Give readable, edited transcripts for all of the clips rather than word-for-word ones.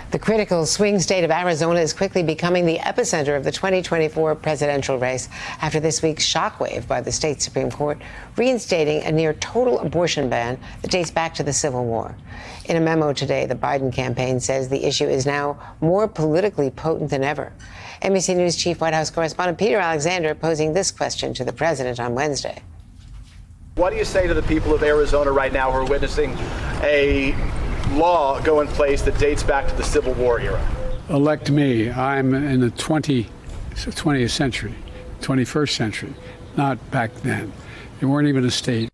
The critical swing state of Arizona is quickly becoming the epicenter of the 2024 presidential race after this week's shockwave by the state Supreme Court reinstating a near total abortion ban that dates back to the Civil War. In a memo today, the Biden campaign says the issue is now more politically potent than ever. NBC News Chief White House correspondent Peter Alexander posing this question to the president on Wednesday. What do you say to the people of Arizona right now who are witnessing a law go in place that dates back to the Civil War era? Elect me. I'm in the 20th century, 21st century, not back then. They weren't even a state.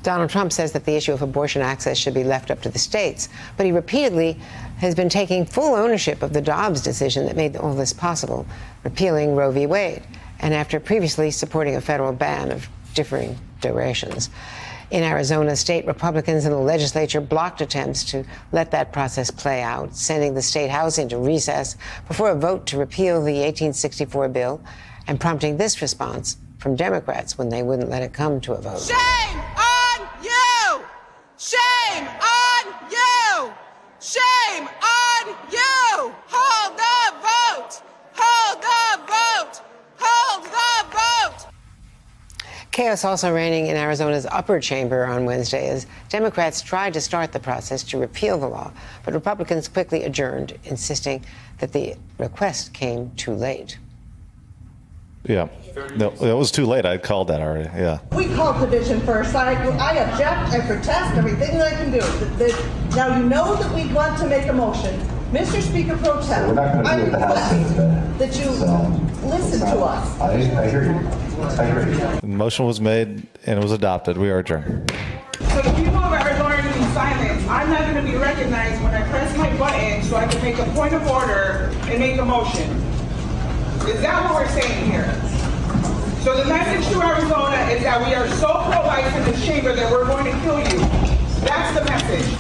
Donald Trump says that the issue of abortion access should be left up to the states, but he repeatedly has been taking full ownership of the Dobbs decision that made all this possible, repealing Roe v. Wade, and after previously supporting a federal ban of differing durations. In Arizona, state Republicans in the legislature blocked attempts to let that process play out, sending the state house into recess before a vote to repeal the 1864 bill and prompting this response from Democrats when they wouldn't let it come to a vote. Shame on you! Shame on you! Shame on you! Hold the vote! Hold the vote! Hold the vote! Chaos also reigning in Arizona's upper chamber on Wednesday as Democrats tried to start the process to repeal the law, but Republicans quickly adjourned, insisting that the request came too late. Yeah, no, it was too late. I called that already. Yeah. We called division first. I object. I protest everything that I can do. Now you know that we want to make a motion. Mr. Speaker Pro Tem, I request that you listen to us. I hear you. I hear you. The motion was made and it was adopted. We are adjourned. So the people of Arizona are going to be silent. I'm not going to be recognized when I press my button so I can make a point of order and make a motion. Is that what we're saying here? So the message to Arizona is that we are so pro-life in this chamber that we're going to kill you. That's the message.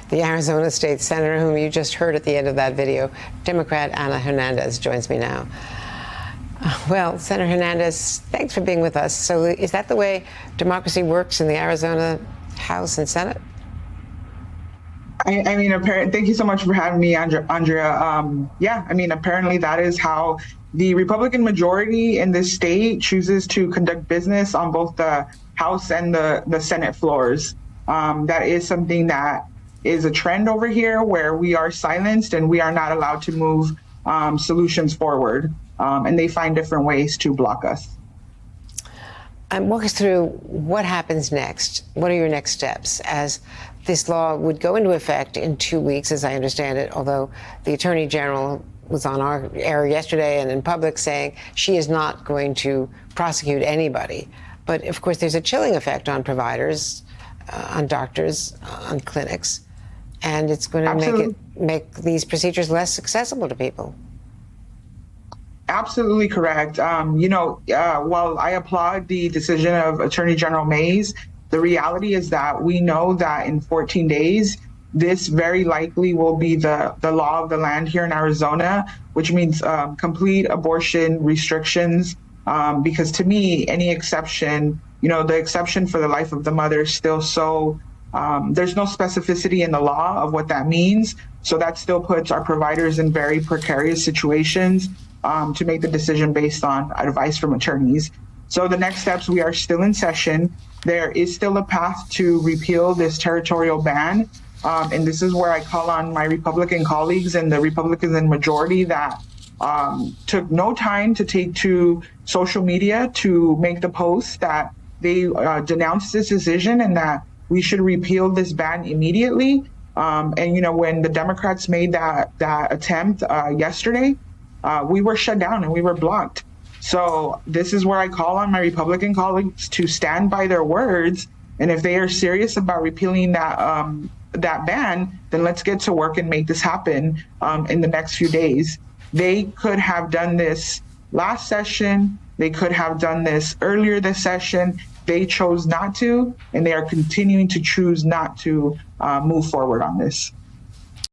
The Arizona State Senator, whom you just heard at the end of that video, Democrat Anna Hernandez, joins me now. Well, Senator Hernandez, thanks for being with us. So is that the way democracy works in the Arizona House and Senate? I mean, thank you so much for having me, Andrea. Yeah, I mean, apparently that is how the Republican majority in this state chooses to conduct business on both the House and the Senate floors. That is something that is a trend over here where we are silenced and we are not allowed to move solutions forward. And they find different ways to block us. Walk us through what happens next. What are your next steps as this law would go into effect in 2 weeks, as I understand it, although the Attorney General was on our air yesterday and in public saying she is not going to prosecute anybody. But, of course, there's a chilling effect on providers, on doctors, on clinics, and it's going to make these procedures less accessible to people. Absolutely correct. While I applaud the decision of Attorney General Mays, the reality is that we know that in 14 days, this very likely will be the law of the land here in Arizona, which means complete abortion restrictions. Because to me, any exception, the exception for the life of the mother is still so, there's no specificity in the law of what that means. So that still puts our providers in very precarious situations to make the decision based on advice from attorneys. So the next steps, we are still in session. There is still a path to repeal this territorial ban. And this is where I call on my Republican colleagues and the Republicans in majority that took no time to take to social media to make the post that they denounced this decision and that we should repeal this ban immediately. When the Democrats made that attempt yesterday, we were shut down and we were blocked. So this is where I call on my Republican colleagues to stand by their words. And if they are serious about repealing that ban, then let's get to work and make this happen in the next few days. They could have done this last session. They could have done this earlier this session. They chose not to, and they are continuing to choose not to move forward on this.